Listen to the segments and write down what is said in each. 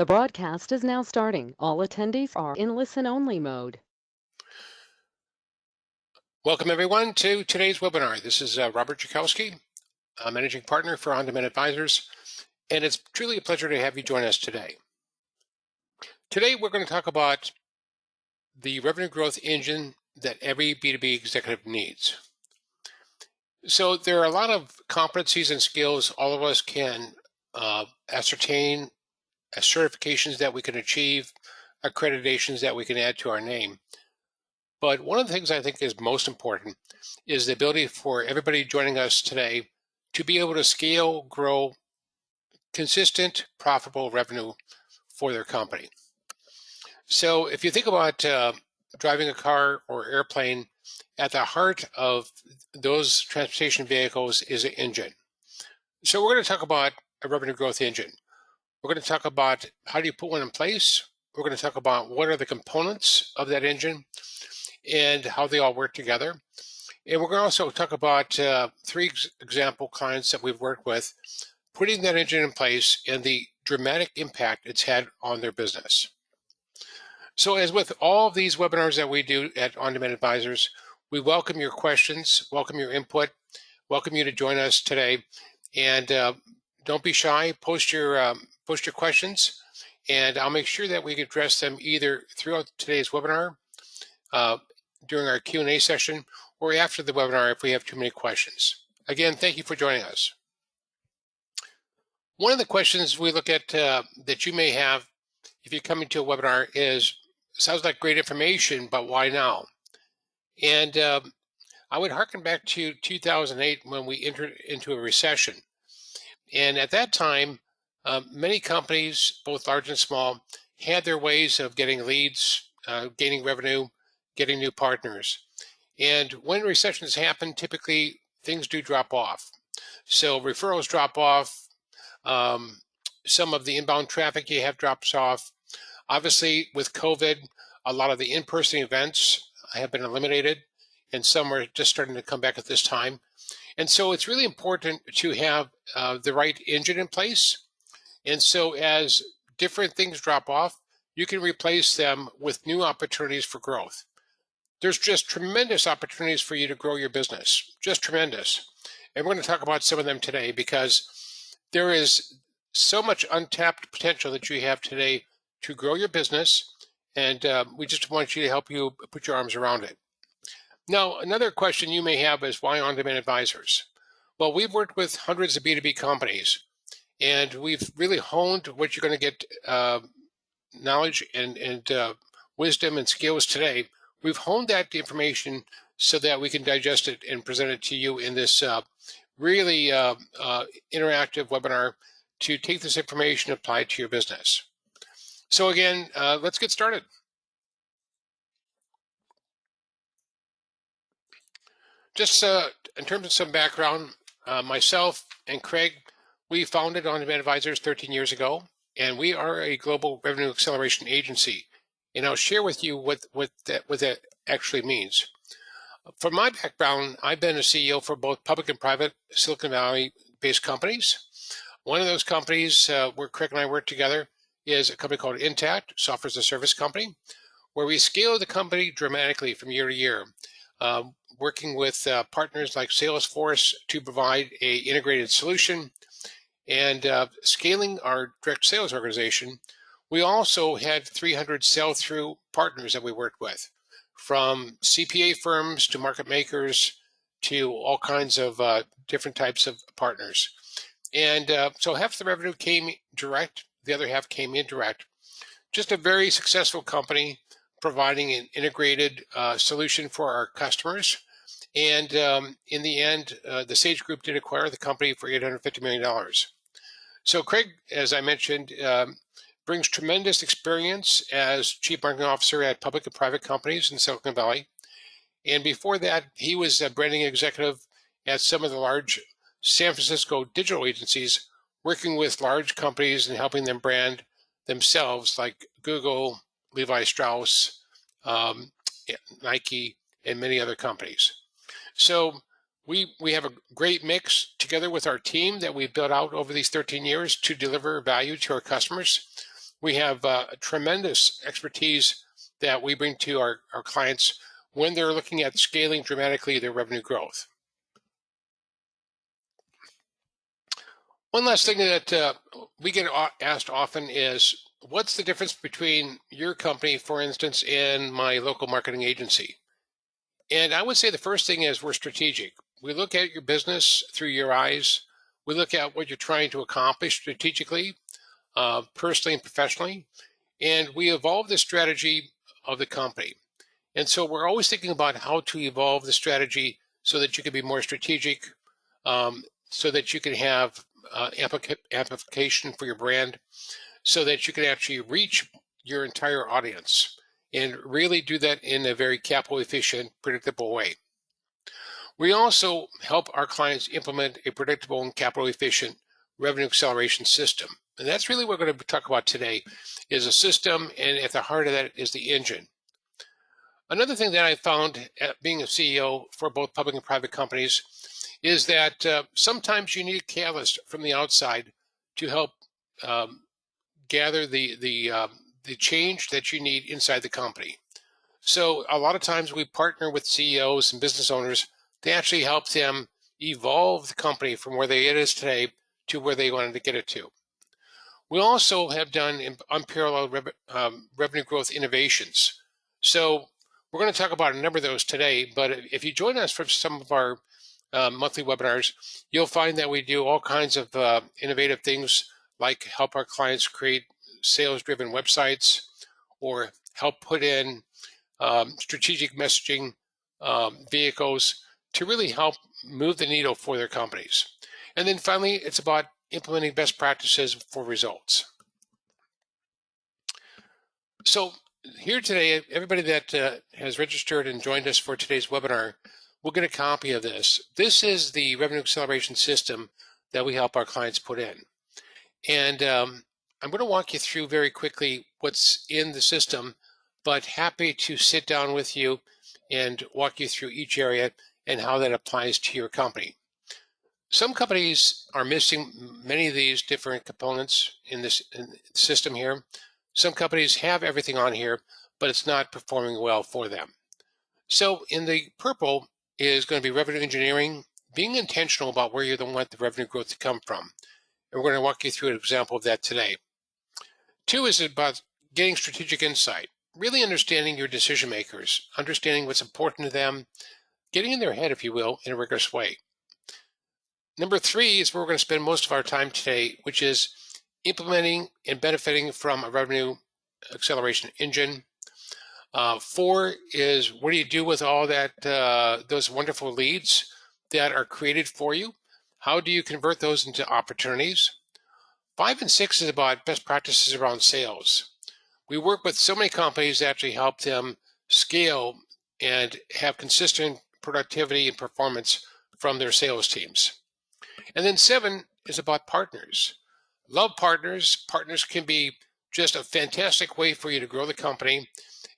The broadcast is now starting. All attendees are in listen-only mode. Welcome everyone to today's webinar. This is Robert Jakowski, Managing Partner for On-Demand Advisors, and it's truly a pleasure to have you join us today. Today we're going to talk about the revenue growth engine that every B2B executive needs. So there are a lot of competencies and skills all of us can ascertain, as certifications that we can achieve, accreditations that we can add to our name. But one of the things I think is most important is the ability for everybody joining us today to be able to scale, grow consistent, profitable revenue for their company. So if you think about driving a car or airplane, at the heart of those transportation vehicles is an engine. So we're going to talk about a revenue growth engine. We're going to talk about how do you put one in place. We're going to talk about what are the components of that engine and how they all work together. And we're going to also talk about three example clients that we've worked with, putting that engine in place and the dramatic impact it's had on their business. So as with all of these webinars that we do at On-Demand Advisors, we welcome your questions, welcome your input, welcome you to join us today. And don't be shy, post your questions, and I'll make sure that we can address them either throughout today's webinar, during our Q&A session, or after the webinar if we have too many questions. Again, thank you for joining us. One of the questions we look at that you may have if you're coming to a webinar is, sounds like great information, but why now? And I would harken back to 2008 when we entered into a recession. And at that time, many companies, both large and small, had their ways of getting leads, gaining revenue, getting new partners. And when recessions happen, typically things do drop off. So referrals drop off. Some of the inbound traffic you have drops off. Obviously, with COVID, a lot of the in-person events have been eliminated, and some are just starting to come back at this time. And so it's really important to have the right engine in place. And so as different things drop off, you can replace them with new opportunities for growth. There's just tremendous opportunities for you to grow your business, just tremendous. And we're going to talk about some of them today because there is so much untapped potential that you have today to grow your business, and we just want you to help you put your arms around it. Now, another question you may have is why On-Demand Advisors? Well, we've worked with hundreds of B2B companies, and we've really honed what you're going to get knowledge and wisdom and skills today. We've honed that information so that we can digest it and present it to you in this really interactive webinar to take this information and apply it to your business. So again, let's get started. Just in terms of some background, myself and Craig, we founded On-Demand Advisors 13 years ago, and we are a global revenue acceleration agency. And I'll share with you what that actually means. From my background, I've been a CEO for both public and private Silicon Valley-based companies. One of those companies where Craig and I work together is a company called Intact, software as a service company, where we scaled the company dramatically from year to year, working with partners like Salesforce to provide an integrated solution and scaling our direct sales organization. We also had 300 sell-through partners that we worked with, from CPA firms to market makers to all kinds of different types of partners. And so half the revenue came direct, the other half came indirect. Just a very successful company providing an integrated solution for our customers. And in the end, the Sage Group did acquire the company for $850 million. So Craig, as I mentioned, brings tremendous experience as Chief Marketing Officer at public and private companies in Silicon Valley. And before that, he was a branding executive at some of the large San Francisco digital agencies, working with large companies and helping them brand themselves, like Google, Levi Strauss, Nike, and many other companies. So we have a great mix together with our team that we've built out over these 13 years to deliver value to our customers. We have tremendous expertise that we bring to our clients when they're looking at scaling dramatically their revenue growth. One last thing that we get asked often is, what's the difference between your company, for instance, and my local marketing agency? And I would say the first thing is we're strategic. We look at your business through your eyes. We look at what you're trying to accomplish strategically, personally and professionally, and we evolve the strategy of the company. And so we're always thinking about how to evolve the strategy so that you can be more strategic, so that you can have amplification for your brand, so that you can actually reach your entire audience and really do that in a very capital efficient, predictable way. We also help our clients implement a predictable and capital efficient revenue acceleration system. And that's really what we're going to talk about today, is a system, and at the heart of that is the engine. Another thing that I found at being a CEO for both public and private companies is that sometimes you need a catalyst from the outside to help gather the change that you need inside the company. So a lot of times we partner with CEOs and business owners to actually help them evolve the company from where it is today to where they wanted to get it to. We also have done unparalleled revenue growth innovations. So we're going to talk about a number of those today, but if you join us for some of our monthly webinars, you'll find that we do all kinds of innovative things, like help our clients create sales-driven websites, or help put in strategic messaging vehicles to really help move the needle for their companies. And then finally, it's about implementing best practices for results. So here today, everybody that has registered and joined us for today's webinar will get a copy of this. This is the revenue acceleration system that we help our clients put in. And I'm going to walk you through very quickly what's in the system, but happy to sit down with you and walk you through each area and how that applies to your company. Some companies are missing many of these different components in this system here. Some companies have everything on here, but it's not performing well for them. So in the purple is going to be revenue engineering, being intentional about where you want the revenue growth to come from. And we're going to walk you through an example of that today. 2 is about getting strategic insight, really understanding your decision makers, understanding what's important to them, getting in their head, if you will, in a rigorous way. Number 3 is where we're going to spend most of our time today, which is implementing and benefiting from a revenue acceleration engine. 4 is, what do you do with all that those wonderful leads that are created for you? How do you convert those into opportunities? 5 and 6 is about best practices around sales. We work with so many companies that actually help them scale and have consistent productivity and performance from their sales teams. And then 7 is about partners. Love partners. Partners can be just a fantastic way for you to grow the company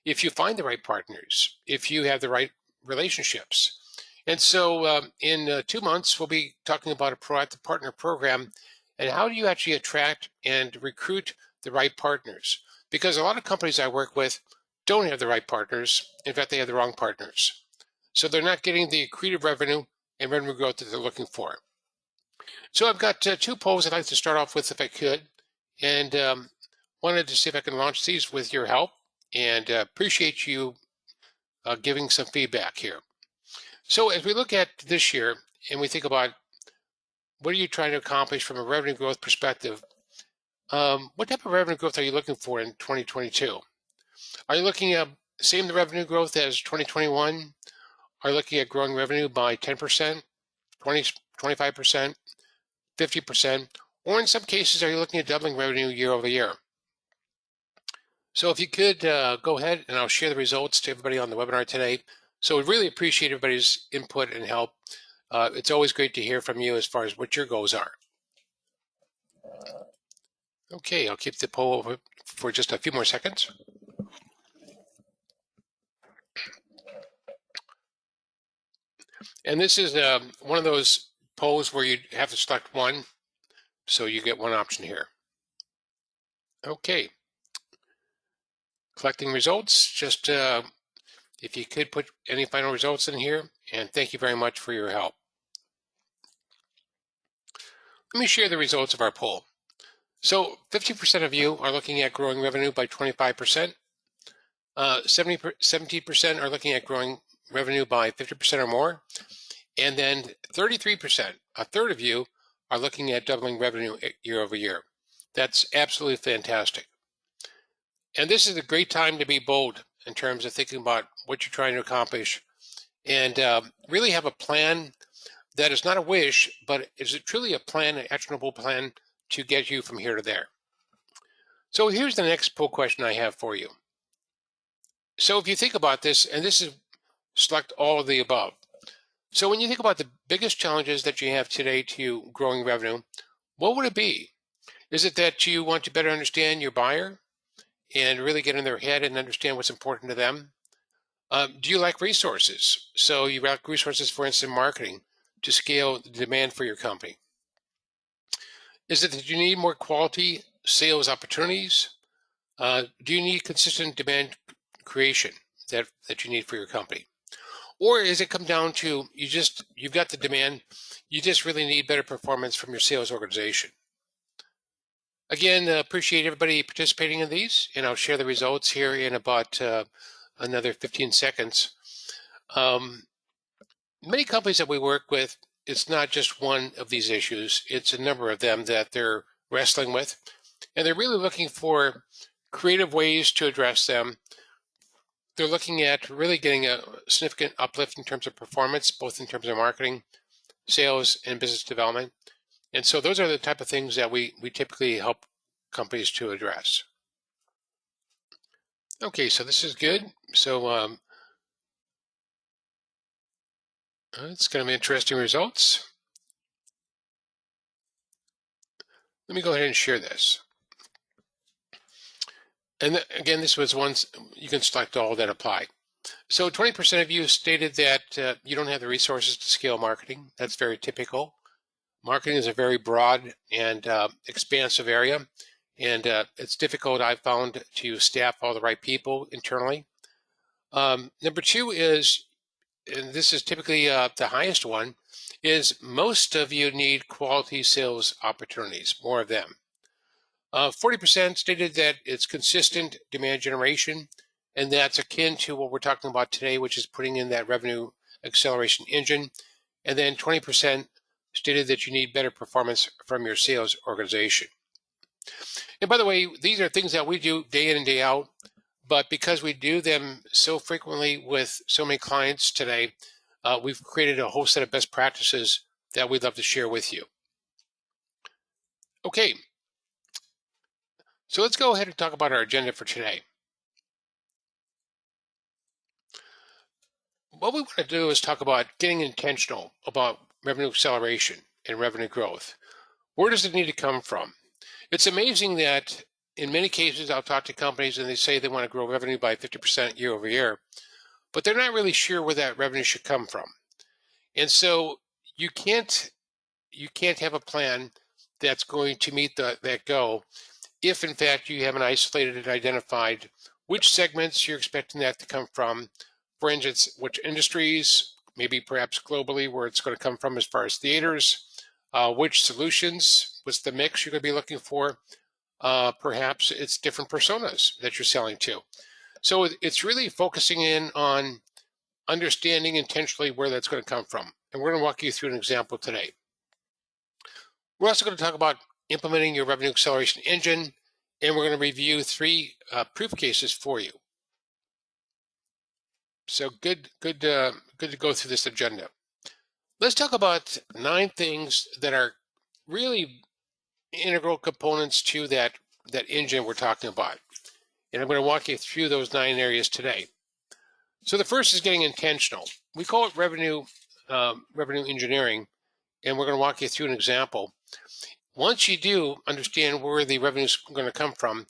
if you find the right partners, if you have the right relationships. And so in 2 months, we'll be talking about a proactive partner program and how do you actually attract and recruit the right partners? Because a lot of companies I work with don't have the right partners. In fact, they have the wrong partners. So they're not getting the accretive revenue and revenue growth that they're looking for. So I've got 2 polls I'd like to start off with if I could, and wanted to see if I can launch these with your help, and appreciate you giving some feedback here. So as we look at this year and we think about what are you trying to accomplish from a revenue growth perspective, what type of revenue growth are you looking for in 2022? Are you looking at same revenue growth as 2021? Are you looking at growing revenue by 10%, 20, 25%, 50%, or in some cases, are you looking at doubling revenue year over year? So if you could go ahead, and I'll share the results to everybody on the webinar today. So we really appreciate everybody's input and help. It's always great to hear from you as far as what your goals are. Okay, I'll keep the poll over for just a few more seconds. And this is one of those polls where you have to select one, so you get one option here. Okay, collecting results. Just if you could put any final results in here, and thank you very much for your help. Let me share the results of our poll. So 50% of you are looking at growing revenue by 25%. 17% are looking at growing revenue by 50% or more. And then 33%, a third of you, are looking at doubling revenue year over year. That's absolutely fantastic. And this is a great time to be bold in terms of thinking about what you're trying to accomplish and really have a plan that is not a wish, but is it truly a plan, an actionable plan to get you from here to there. So here's the next poll question I have for you. So if you think about this, and this is select all of the above. So when you think about the biggest challenges that you have today to growing revenue, what would it be? Is it that you want to better understand your buyer and really get in their head and understand what's important to them? Do you lack resources? So you lack resources, for instance, marketing to scale the demand for your company. Is it that you need more quality sales opportunities? Do you need consistent demand creation that you need for your company? Or is it come down to you've got the demand, you just really need better performance from your sales organization? Again, appreciate everybody participating in these, and I'll share the results here in about another 15 seconds. Many companies that we work with, it's not just one of these issues, it's a number of them that they're wrestling with, and they're really looking for creative ways to address them. They're looking at really getting a significant uplift in terms of performance, both in terms of marketing, sales, and business development. And so those are the type of things that we typically help companies to address. Okay, so this is good. So it's going to be interesting results. Let me go ahead and share this. And again, this was once you can select all that apply. So 20% of you stated that you don't have the resources to scale marketing. That's very typical. Marketing is a very broad and expansive area, and it's difficult, I've found, to staff all the right people internally. Number two is, and this is typically the highest one, is most of you need quality sales opportunities, more of them. 40% stated that it's consistent demand generation, and that's akin to what we're talking about today, which is putting in that revenue acceleration engine. And then 20% stated that you need better performance from your sales organization. And by the way, these are things that we do day in and day out, but because we do them so frequently with so many clients today, we've created a whole set of best practices that we'd love to share with you. Okay, so let's go ahead and talk about our agenda for today. What we want to do is talk about getting intentional about revenue acceleration and revenue growth. Where does it need to come from? It's amazing that in many cases, I'll talk to companies and they say they want to grow revenue by 50% year over year, but they're not really sure where that revenue should come from. And so you can't have a plan that's going to meet that goal if in fact you haven't isolated and identified which segments you're expecting that to come from. For instance, which industries, maybe perhaps globally, where it's going to come from as far as theaters, which solutions, what's the mix you're going to be looking for. Perhaps it's different personas that you're selling to. So it's really focusing in on understanding intentionally where that's going to come from. And we're going to walk you through an example today. We're also going to talk about implementing your revenue acceleration engine, and we're going to review 3 proof cases for you. So good to go through this agenda. Let's talk about 9 things that are really integral components to that engine we're talking about. And I'm going to walk you through those 9 areas today. So the first is getting intentional. We call it revenue engineering, and we're going to walk you through an example. Once you do understand where the revenue is going to come from,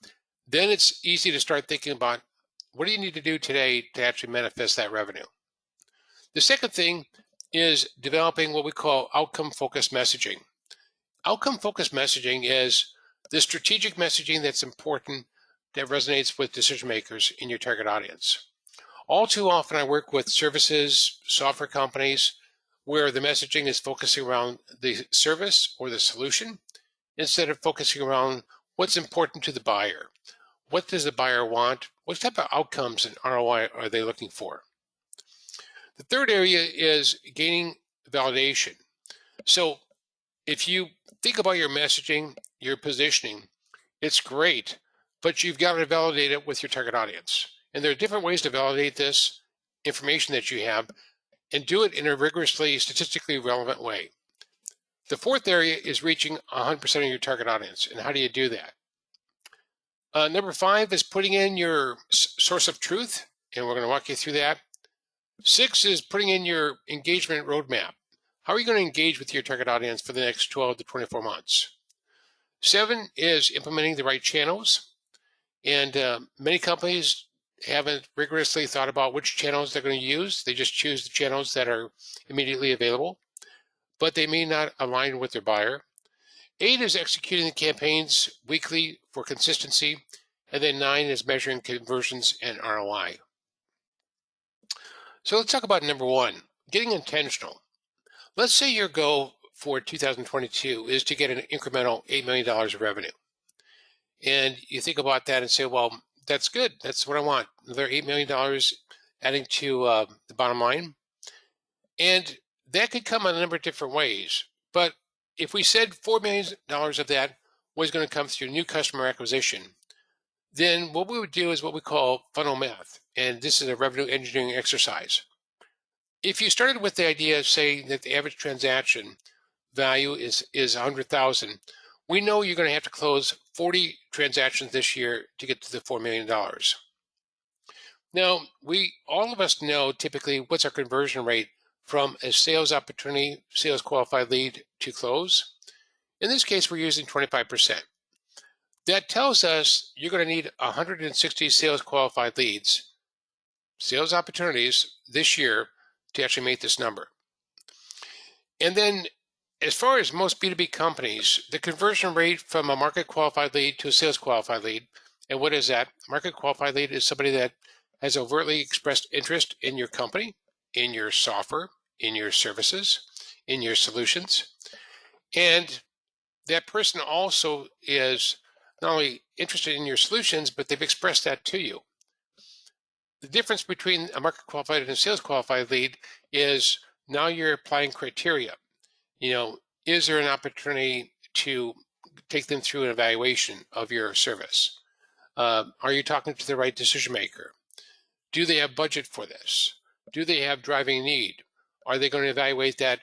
then it's easy to start thinking about what do you need to do today to actually manifest that revenue. The second thing is developing what we call outcome-focused messaging. Outcome-focused messaging is the strategic messaging that's important that resonates with decision makers in your target audience. All too often, I work with services, software companies, where the messaging is focusing around the service or the solution instead of focusing around what's important to the buyer. What does the buyer want? What type of outcomes and ROI are they looking for? The third area is gaining validation. So if you think about your messaging, your positioning, it's great, but you've got to validate it with your target audience. And there are different ways to validate this information that you have and do it in a rigorously statistically relevant way. The fourth area is reaching 100% of your target audience. And how do you do that? Number 5 is putting in your source of truth, and we're going to walk you through that. 6 is putting in your engagement roadmap. How are you going to engage with your target audience for the next 12 to 24 months? 7 is implementing the right channels. And many companies haven't rigorously thought about which channels they're going to use. They just choose the channels that are immediately available, but they may not align with their buyer. 8 is executing the campaigns weekly for consistency. And then 9 is measuring conversions and ROI. So let's talk about number 1, getting intentional. Let's say your goal for 2022 is to get an incremental $8 million of revenue. And you think about that and say, well, that's good. That's what I want. Another $8 million adding to the bottom line. And that could come in a number of different ways. But if we said $4 million of that was going to come through new customer acquisition, then what we would do is what we call funnel math. And this is a revenue engineering exercise. If you started with the idea of saying that the average transaction value is 100,000, we know you're going to have to close 40 transactions this year to get to the $4 million. Now, all of us know typically what's our conversion rate from a sales opportunity, sales qualified lead to close. In this case, we're using 25%. That tells us you're going to need 160 sales qualified leads, sales opportunities this year to actually make this number. And then as far as most B2B companies, the conversion rate from a market qualified lead to a sales qualified lead, and what is that? Market qualified lead is somebody that has overtly expressed interest in your company, in your software, in your services, in your solutions. And that person also is not only interested in your solutions, but they've expressed that to you. The difference between a market qualified and a sales qualified lead is now you're applying criteria. Is there an opportunity to take them through an evaluation of your service? Are you talking to the right decision maker? Do they have budget for this? Do they have driving need? Are they going to evaluate that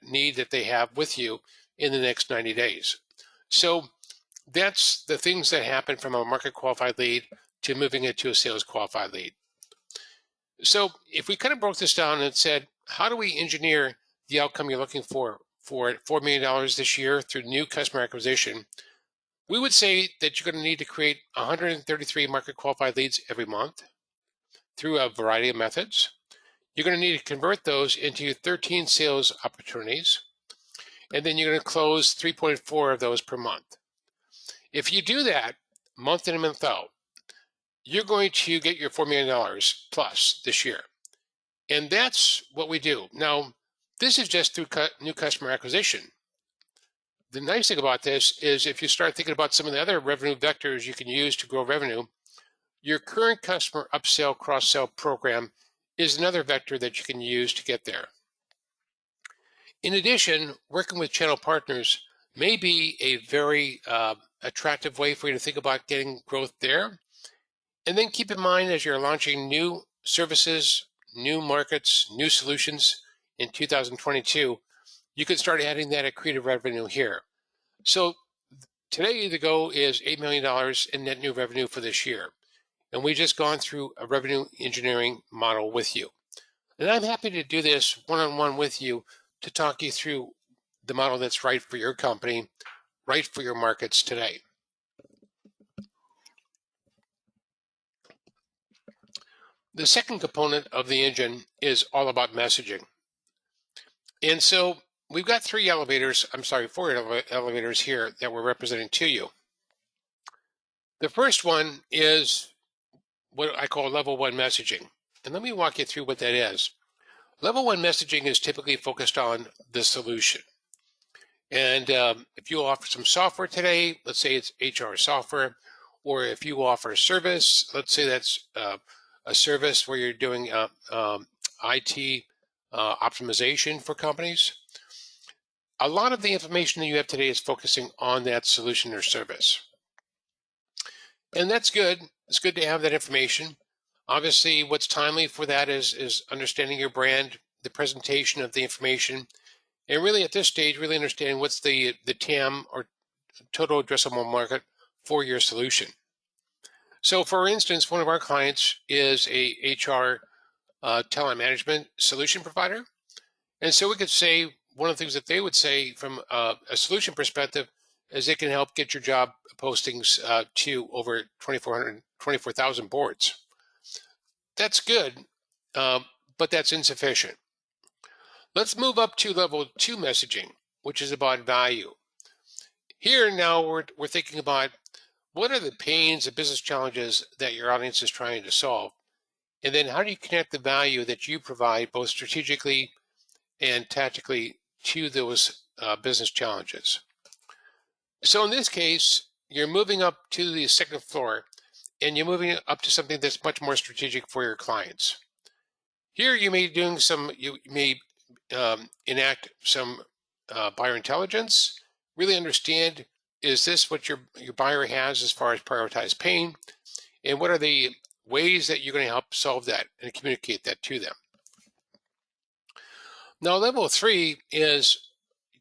need that they have with you in the next 90 days? So that's the things that happen from a market qualified lead to moving it to a sales qualified lead. So if we kind of broke this down and said, how do we engineer the outcome you're looking for $4 million this year through new customer acquisition, we would say that you're going to need to create 133 market qualified leads every month through a variety of methods. You're going to need to convert those into 13 sales opportunities, and then you're going to close 3.4 of those per month. If you do that month in and month out, you're going to get your $4 million plus this year. And that's what we do. Now, this is just through new customer acquisition. The nice thing about this is if you start thinking about some of the other revenue vectors you can use to grow revenue, your current customer upsell, cross-sell program is another vector that you can use to get there. In addition, working with channel partners may be a very attractive way for you to think about getting growth there. And then keep in mind as you're launching new services, new markets, new solutions in 2022, you can start adding that accretive revenue here. So today the goal is $8 million in net new revenue for this year. And we just gone through a revenue engineering model with you. And I'm happy to do this one-on-one with you to talk you through the model that's right for your company, right for your markets today. The second component of the engine is all about messaging. And so we've got four elevators here that we're representing to you. The first one is what I call level one messaging. And let me walk you through what that is. Level one messaging is typically focused on the solution. And if you offer some software today, let's say it's HR software, or if you offer a service, let's say that's a service where you're doing IT optimization for companies. A lot of the information that you have today is focusing on that solution or service. And that's good. It's good to have that information. Obviously, what's timely for that is understanding your brand, the presentation of the information, and really at this stage, really understanding what's the TAM or total addressable market for your solution. So for instance, one of our clients is a HR talent management solution provider. And so we could say one of the things that they would say from a solution perspective is it can help get your job postings to over 24,000 boards. That's good, but that's insufficient. Let's move up to level two messaging, which is about value. Here now we're thinking about what are the pains and business challenges that your audience is trying to solve? And then how do you connect the value that you provide both strategically and tactically to those business challenges? So in this case, you're moving up to the second floor and you're moving up to something that's much more strategic for your clients. Here you may you may enact some buyer intelligence, really understand, is this what your buyer has as far as prioritized pain? And what are the ways that you're going to help solve that and communicate that to them? Now, level three is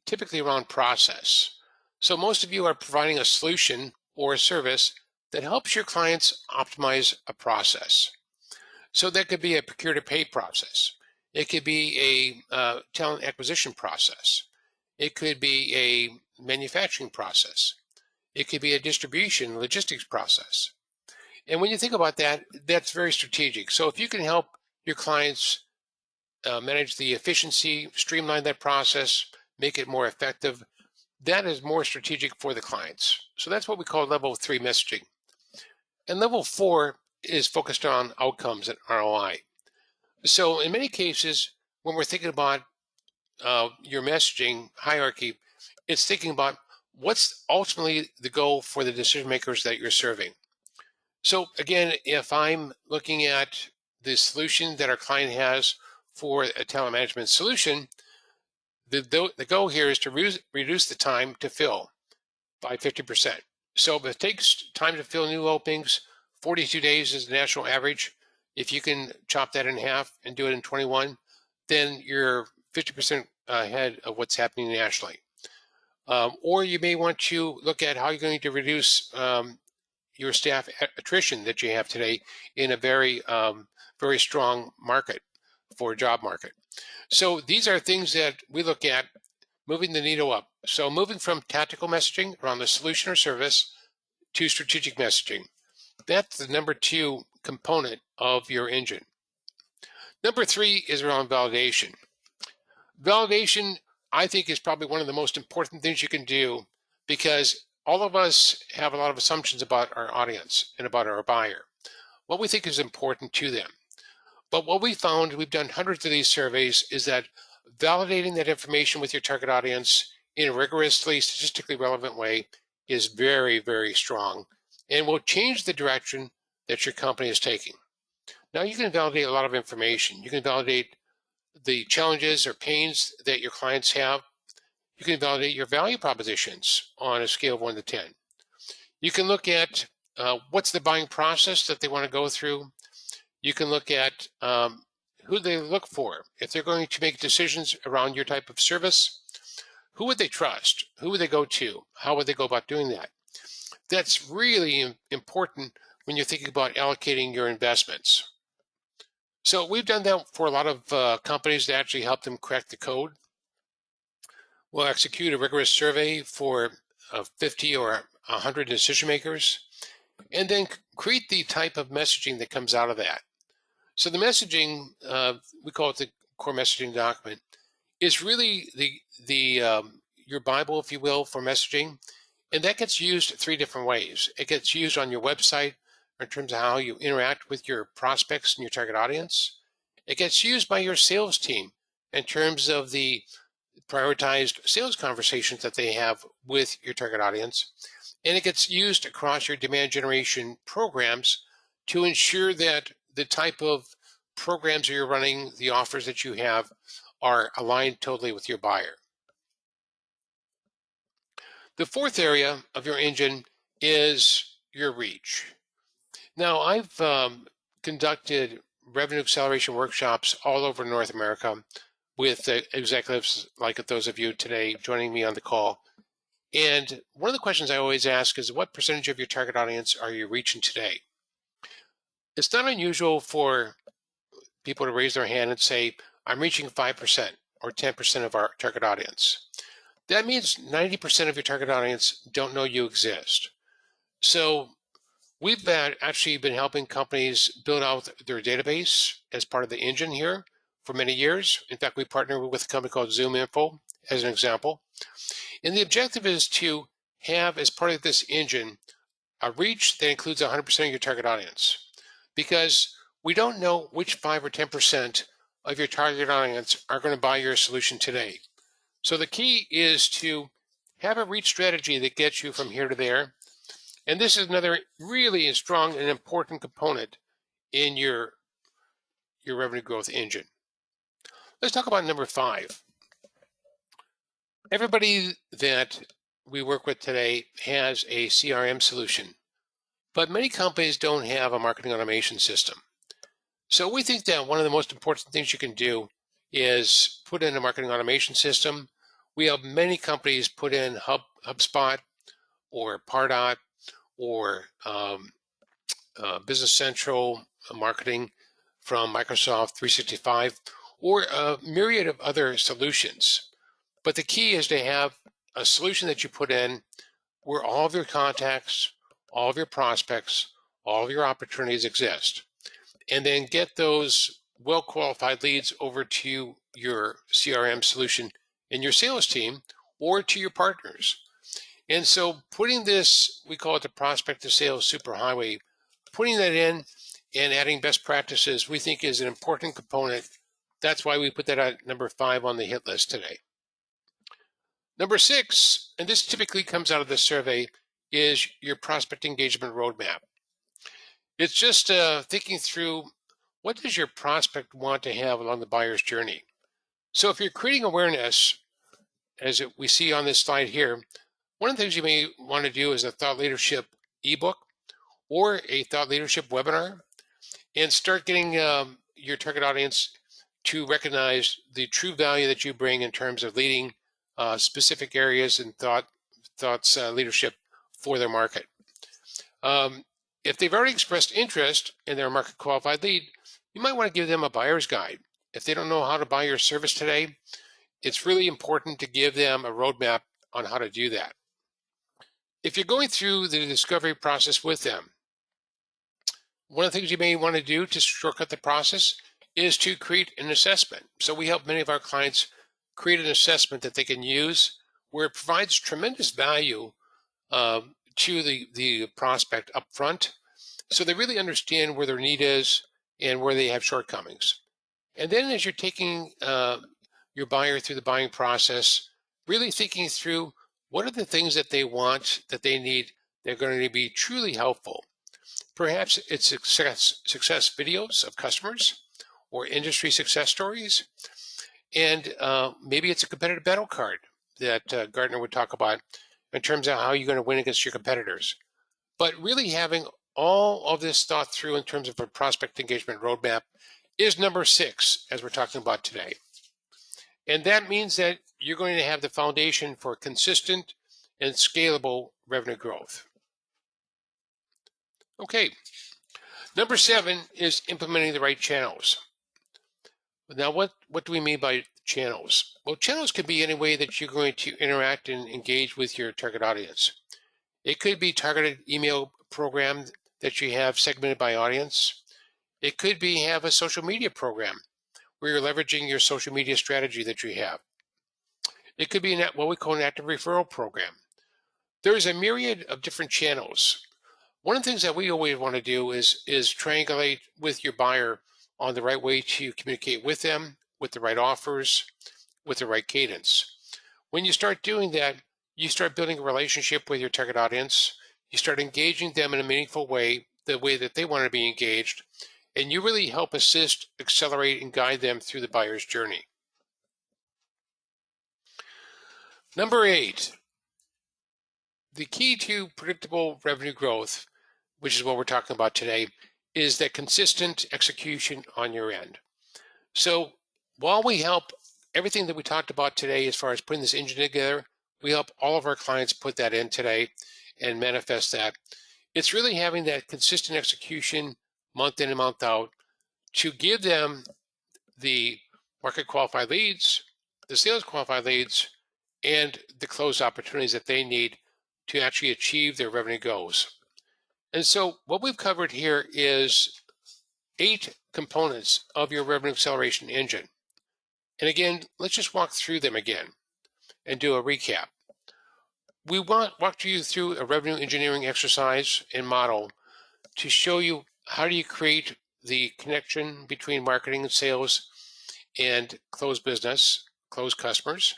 typically around process. So most of you are providing a solution or a service that helps your clients optimize a process. So that could be a procure to pay process. It could be a talent acquisition process. It could be a manufacturing process. It could be a distribution logistics process. And when you think about that, that's very strategic. So if you can help your clients manage the efficiency, streamline that process, make it more effective, that is more strategic for the clients. So that's what we call level three messaging. And level four is focused on outcomes and ROI. So in many cases, when we're thinking about your messaging hierarchy, it's thinking about what's ultimately the goal for the decision makers that you're serving. So again, if I'm looking at the solution that our client has for a talent management solution, the goal here is to reduce the time to fill by 50%. So if it takes time to fill new openings, 42 days is the national average. If you can chop that in half and do it in 21, then you're 50% ahead of what's happening nationally. Or you may want to look at how you're going to reduce your staff attrition that you have today in a very, very strong market for job market. So these are things that we look at moving the needle up. So moving from tactical messaging around the solution or service to strategic messaging. That's the number two component of your engine. Number three is around validation. Validation, I think, is probably one of the most important things you can do because all of us have a lot of assumptions about our audience and about our buyer, what we think is important to them. But what we found, we've done hundreds of these surveys, is that validating that information with your target audience in a rigorously statistically relevant way is very, very strong and will change the direction that your company is taking. Now, you can validate a lot of information. You can validate the challenges or pains that your clients have. You can validate your value propositions on a scale of 1 to 10. You can look at what's the buying process that they want to go through. You can look at who they look for. If they're going to make decisions around your type of service, who would they trust? Who would they go to? How would they go about doing that? That's really important when you're thinking about allocating your investments. So we've done that for a lot of companies to actually help them crack the code. We'll execute a rigorous survey for 50 or 100 decision makers, and then create the type of messaging that comes out of that. So the messaging, we call it the core messaging document, is really your Bible, if you will, for messaging. And that gets used three different ways. It gets used on your website in terms of how you interact with your prospects and your target audience. It gets used by your sales team in terms of the prioritized sales conversations that they have with your target audience. And it gets used across your demand generation programs to ensure that the type of programs that you're running, the offers that you have, are aligned totally with your buyer. The fourth area of your engine is your reach. Now, I've conducted revenue acceleration workshops all over North America with executives like those of you today joining me on the call. And one of the questions I always ask is, what percentage of your target audience are you reaching today? It's not unusual for people to raise their hand and say, I'm reaching 5% or 10% of our target audience. That means 90% of your target audience don't know you exist. So we've actually been helping companies build out their database as part of the engine here for many years. In fact, we partner with a company called Zoom Info as an example. And the objective is to have, as part of this engine, a reach that includes 100% of your target audience. Because we don't know which 5 or 10% of your target audience are going to buy your solution today. So the key is to have a reach strategy that gets you from here to there. And this is another really strong and important component in your revenue growth engine. Let's talk about number 5. Everybody that we work with today has a CRM solution, but many companies don't have a marketing automation system. So we think that one of the most important things you can do is put in a marketing automation system. We have many companies put in HubSpot or Pardot or Business Central marketing from Microsoft 365 or a myriad of other solutions. But the key is to have a solution that you put in where all of your contacts, all of your prospects, all of your opportunities exist. And then get those well-qualified leads over to your CRM solution in your sales team or to your partners. And so putting this, we call it the prospect to sales superhighway, putting that in and adding best practices, we think is an important component. That's why we put that at number 5 on the hit list today. Number 6, and this typically comes out of this survey, is your prospect engagement roadmap. It's just thinking through, what does your prospect want to have along the buyer's journey? So if you're creating awareness, as we see on this slide here, one of the things you may want to do is a thought leadership ebook or a thought leadership webinar, and start getting your target audience to recognize the true value that you bring in terms of leading specific areas and thoughts leadership for their market. If they've already expressed interest in their market qualified lead, you might want to give them a buyer's guide. If they don't know how to buy your service today, it's really important to give them a roadmap on how to do that. If you're going through the discovery process with them, one of the things you may want to do to shortcut the process is to create an assessment. So we help many of our clients create an assessment that they can use where it provides tremendous value to the prospect up front, so they really understand where their need is and where they have shortcomings. And then as you're taking your buyer through the buying process, really thinking through what are the things that they want, that they need, they're going to be truly helpful. Perhaps it's success videos of customers or industry success stories. And maybe it's a competitive battle card that Gartner would talk about in terms of how you're going to win against your competitors. But really having all of this thought through in terms of a prospect engagement roadmap is number 6, as we're talking about today. And that means that you're going to have the foundation for consistent and scalable revenue growth. Okay, number 7 is implementing the right channels. Now, what do we mean by channels? Well, channels could be any way that you're going to interact and engage with your target audience. It could be targeted email program that you have segmented by audience. It could be have a social media program where you're leveraging your social media strategy that you have. It could be what we call an active referral program. There's a myriad of different channels. One of the things that we always want to do is triangulate with your buyer on the right way to communicate with them, with the right offers, with the right cadence. When you start doing that, you start building a relationship with your target audience. You start engaging them in a meaningful way, the way that they want to be engaged, and you really help assist, accelerate, and guide them through the buyer's journey. Number 8, the key to predictable revenue growth, which is what we're talking about today, is that consistent execution on your end. So while we help everything that we talked about today as far as putting this engine together, we help all of our clients put that in today and manifest that. It's really having that consistent execution month in and month out to give them the market qualified leads, the sales qualified leads, and the close opportunities that they need to actually achieve their revenue goals. And so what we've covered here is 8 components of your revenue acceleration engine. And again, let's just walk through them again and do a recap. We walked you through a revenue engineering exercise and model to show you how do you create the connection between marketing and sales and close business, close customers,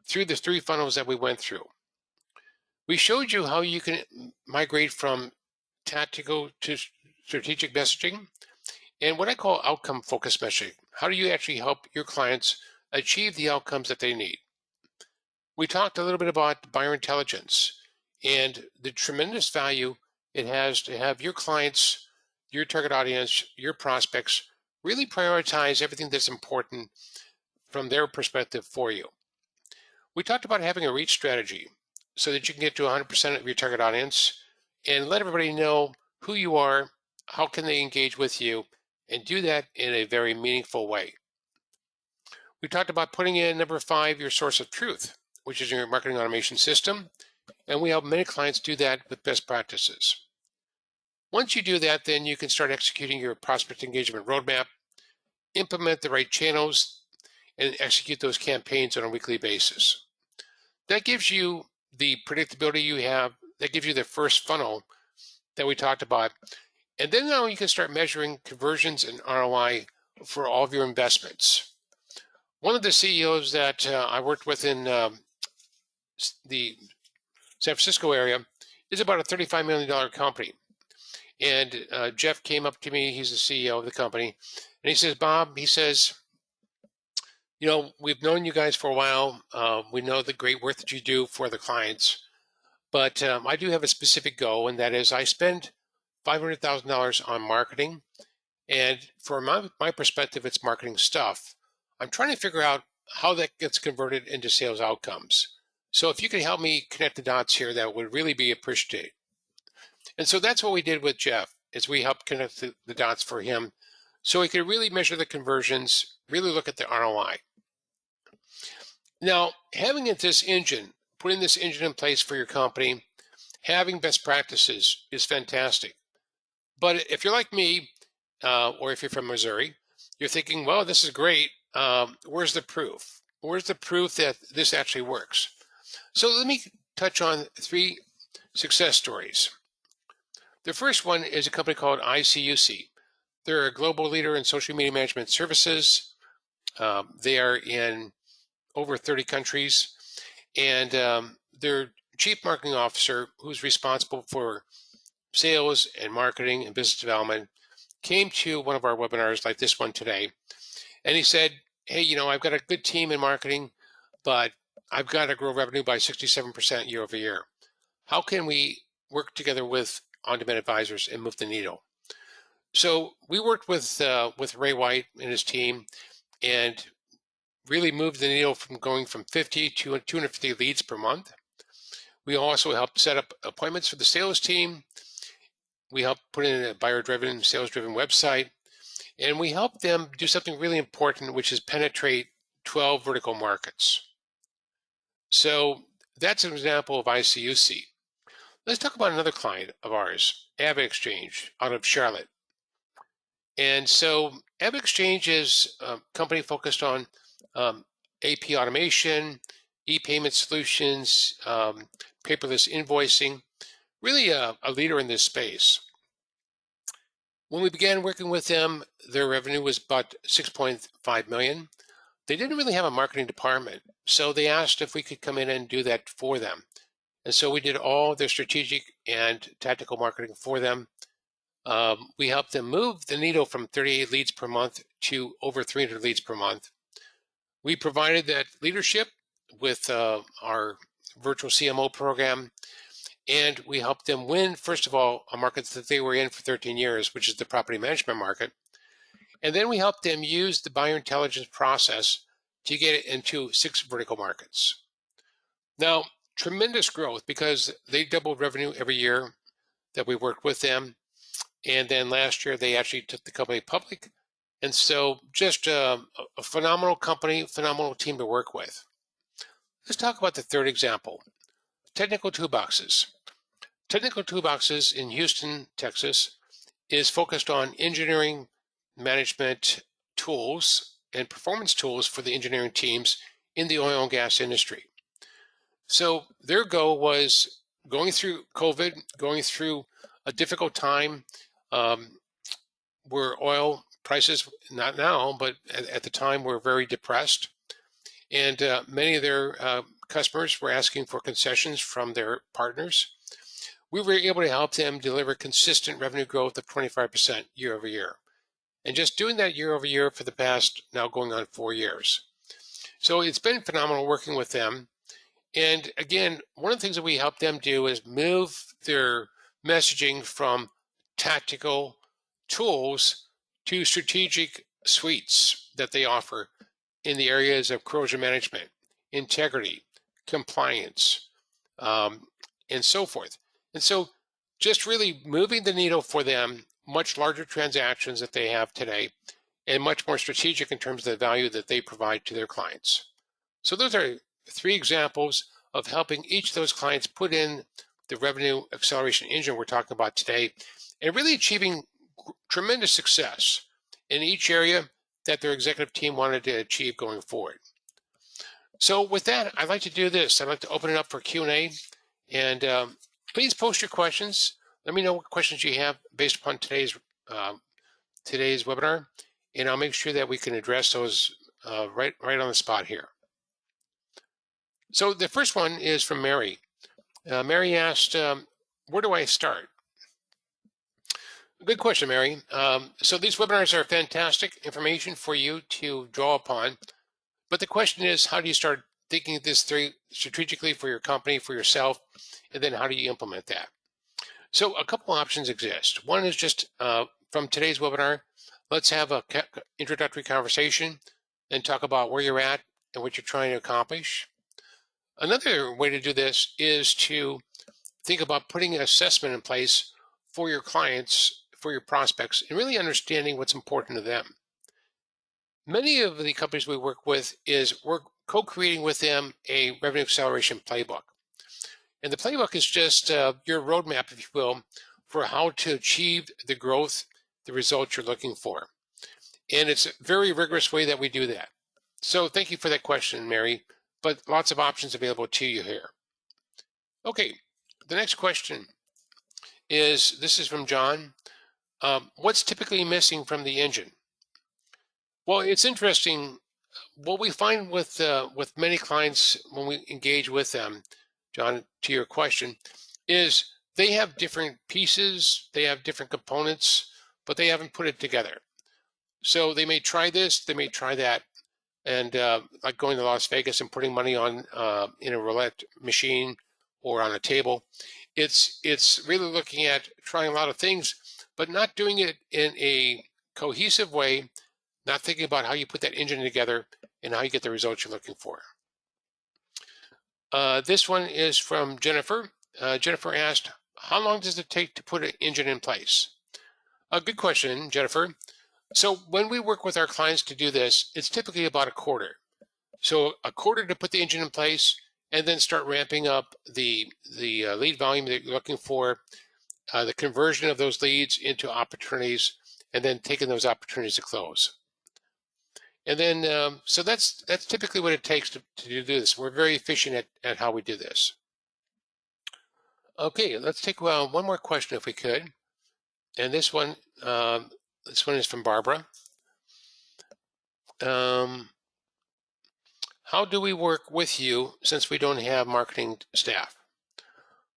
through the 3 funnels that we went through. We showed you how you can migrate from tactical to strategic messaging and what I call outcome focused messaging. How do you actually help your clients achieve the outcomes that they need? We talked a little bit about buyer intelligence and the tremendous value it has to have your clients, your target audience, your prospects really prioritize everything that's important from their perspective for you. We talked about having a reach strategy so that you can get to 100% of your target audience and let everybody know who you are, how can they engage with you, and do that in a very meaningful way. We talked about putting in number 5, your source of truth, which is your marketing automation system, and we help many clients do that with best practices. Once you do that, then you can start executing your prospect engagement roadmap, implement the right channels, and execute those campaigns on a weekly basis. That gives you the predictability you have. That gives you the first funnel that we talked about. And then now you can start measuring conversions and ROI for all of your investments. One of the CEOs that I worked with in the San Francisco area is about a $35 million company. And Jeff came up to me, he's the CEO of the company, and he says, Bob, he says, we've known you guys for a while. We know the great work that you do for the clients, but I do have a specific goal, and that is I spend $500,000 on marketing. And from my perspective, it's marketing stuff. I'm trying to figure out how that gets converted into sales outcomes. So if you could help me connect the dots here, that would really be appreciated. And so that's what we did with Jeff, is we helped connect the dots for him so he could really measure the conversions, really look at the ROI. Now, having this engine, putting this engine in place for your company, having best practices is fantastic. But if you're like me, or if you're from Missouri, you're thinking, well, this is great. Where's the proof? Where's the proof that this actually works? So let me touch on 3 success stories. The first one is a company called ICUC. They're a global leader in social media management services. They are in over 30 countries. And their chief marketing officer, who's responsible for sales and marketing and business development, came to one of our webinars like this one today. And he said, hey, I've got a good team in marketing, but I've got to grow revenue by 67% year over year. How can we work together with on-demand advisors and move the needle? So we worked with Ray White and his team and really moved the needle from going from 50 to 250 leads per month. We also helped set up appointments for the sales team. We helped put in a buyer-driven, sales-driven website. And we helped them do something really important, which is penetrate 12 vertical markets. So that's an example of ICUC. Let's talk about another client of ours, AvidXchange, out of Charlotte. And so AvidXchange is a company focused on AP automation, e-payment solutions, paperless invoicing, really a leader in this space. When we began working with them, their revenue was about 6.5 million. They didn't really have a marketing department, so they asked if we could come in and do that for them. And so we did all their strategic and tactical marketing for them. We helped them move the needle from 38 leads per month to over 300 leads per month. We provided that leadership with our virtual CMO program, and we helped them win, first of all, a market that they were in for 13 years, which is the property management market. And then we helped them use the buyer intelligence process to get it into 6 vertical markets. Now, tremendous growth because they doubled revenue every year that we worked with them. And then last year, they actually took the company public. And so just a phenomenal company, phenomenal team to work with. Let's talk about the third example, Technical Toolboxes. Technical Toolboxes in Houston, Texas, is focused on engineering management tools and performance tools for the engineering teams in the oil and gas industry. So their goal was going through COVID, going through a difficult time where oil prices, not now, but at the time, were very depressed. And many of their customers were asking for concessions from their partners. We were able to help them deliver consistent revenue growth of 25% year over year. And just doing that year over year for the past, now going on 4 years. So it's been phenomenal working with them. And again, one of the things that we help them do is move their messaging from tactical tools to strategic suites that they offer in the areas of corrosion management, integrity, compliance, and so forth. And so just really moving the needle for them, much larger transactions that they have today, and much more strategic in terms of the value that they provide to their clients. So those are 3 examples of helping each of those clients put in the revenue acceleration engine we're talking about today, and really achieving tremendous success in each area that their executive team wanted to achieve going forward. So with that, I'd like to do this. I'd like to open it up for Q&A, and please post your questions. Let me know what questions you have based upon today's webinar, and I'll make sure that we can address those right on the spot here. So the first one is from Mary. Mary asked, where do I start? Good question, Mary. So these webinars are fantastic information for you to draw upon. But the question is, how do you start thinking this through strategically for your company, for yourself, and then how do you implement that? So a couple options exist. One is just from today's webinar, let's have an introductory conversation and talk about where you're at and what you're trying to accomplish. Another way to do this is to think about putting an assessment in place for your clients, for your prospects, and really understanding what's important to them. Many of the companies we work with we're co-creating with them a revenue acceleration playbook. And the playbook is just your roadmap, if you will, for how to achieve the growth, the results you're looking for. And it's a very rigorous way that we do that. So thank you for that question, Mary, but lots of options available to you here. Okay, the next question this is from John. What's typically missing from the engine? Well, it's interesting. What we find with many clients when we engage with them, John, to your question, is they have different pieces, they have different components, but they haven't put it together. So they may try this, they may try that, and like going to Las Vegas and putting money on in a roulette machine or on a table. It's really looking at trying a lot of things, but not doing it in a cohesive way, not thinking about how you put that engine together and how you get the results you're looking for. This one is from Jennifer. Jennifer asked, how long does it take to put an engine in place? A good question, Jennifer. So when we work with our clients to do this, it's typically about a quarter. So a quarter to put the engine in place, and then start ramping up the lead volume that you're looking for, the conversion of those leads into opportunities, and then taking those opportunities to close. And then, so that's typically what it takes to do this. We're very efficient at how we do this. Okay, let's take one more question if we could. And this one is from Barbara. Um, how do we work with you since we don't have marketing staff?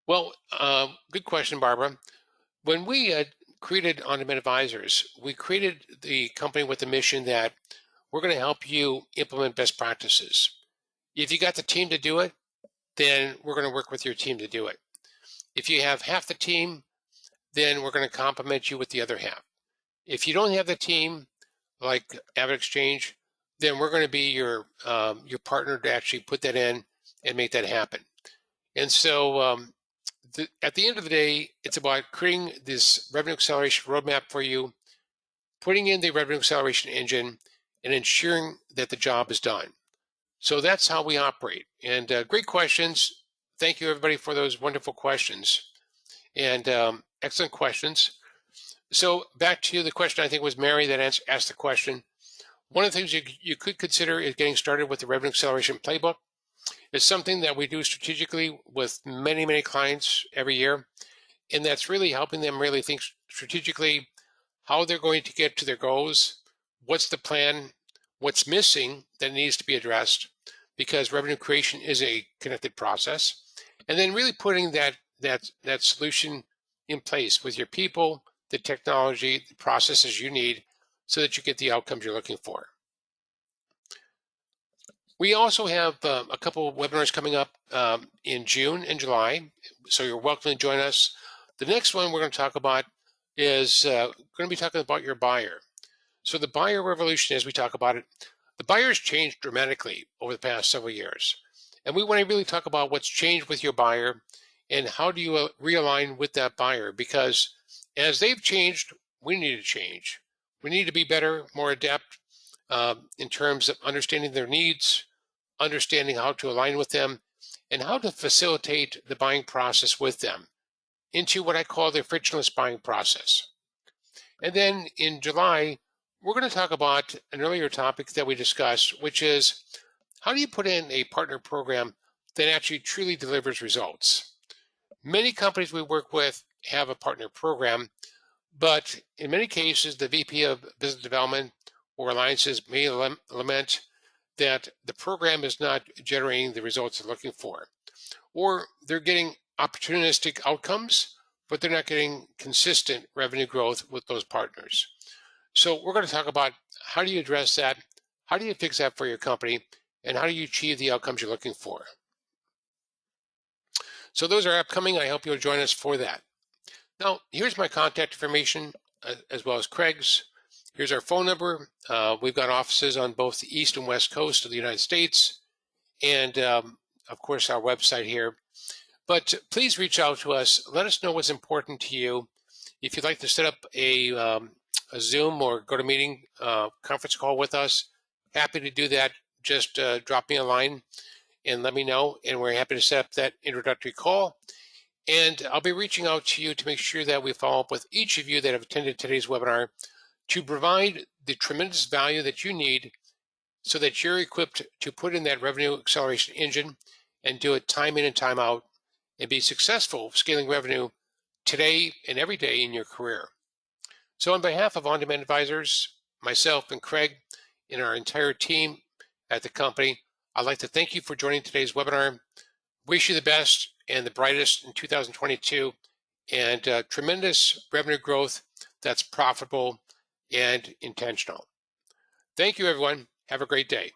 Well, good question, Barbara. When we created On-Demand Advisors, we created the company with the mission that we're going to help you implement best practices. If you got the team to do it, then we're going to work with your team to do it. If you have half the team, then we're going to complement you with the other half. If you don't have the team, like Avid Exchange, then we're going to be your partner to actually put that in and make that happen. And so at the end of the day, it's about creating this revenue acceleration roadmap for you, putting in the revenue acceleration engine, and ensuring that the job is done. So that's how we operate. And great questions. Thank you, everybody, for those wonderful questions and excellent questions. So back to the question, I think it was Mary that asked the question. One of the things you could consider is getting started with the revenue acceleration playbook. It's something that we do strategically with many, many clients every year. And that's really helping them really think strategically how they're going to get to their goals, what's the plan, what's missing that needs to be addressed, because revenue creation is a connected process. And then really putting that solution in place with your people, the technology, the processes you need so that you get the outcomes you're looking for. We also have a couple of webinars coming up in June and July, so you're welcome to join us. The next one we're going to talk about is going to be talking about your buyer. So the buyer revolution, as we talk about it, the buyer's changed dramatically over the past several years. And we want to really talk about what's changed with your buyer and how do you realign with that buyer, because as they've changed, we need to change. We need to be better, more adept in terms of understanding their needs, understanding how to align with them, and how to facilitate the buying process with them into what I call the frictionless buying process. And then in July, we're going to talk about an earlier topic that we discussed, which is how do you put in a partner program that actually truly delivers results? Many companies we work with have a partner program, but in many cases, the VP of Business Development or alliances may lament that the program is not generating the results they're looking for, or they're getting opportunistic outcomes, but they're not getting consistent revenue growth with those partners. So we're going to talk about how do you address that, how do you fix that for your company, and how do you achieve the outcomes you're looking for. So those are upcoming. I hope you'll join us for that. Now, here's my contact information as well as Craig's. Here's our phone number. We've got offices on both the East and West Coast of the United States. And of course, our website here. But please reach out to us. Let us know what's important to you. If you'd like to set up a Zoom or GoToMeeting conference call with us, happy to do that. Just drop me a line and let me know. And we're happy to set up that introductory call. And I'll be reaching out to you to make sure that we follow up with each of you that have attended today's webinar to provide the tremendous value that you need so that you're equipped to put in that revenue acceleration engine and do it time in and time out and be successful scaling revenue today and every day in your career. So on behalf of On-Demand Advisors, myself and Craig and our entire team at the company, I'd like to thank you for joining today's webinar. Wish you the best and the brightest in 2022 and tremendous revenue growth that's profitable and intentional. Thank you, everyone. Have a great day.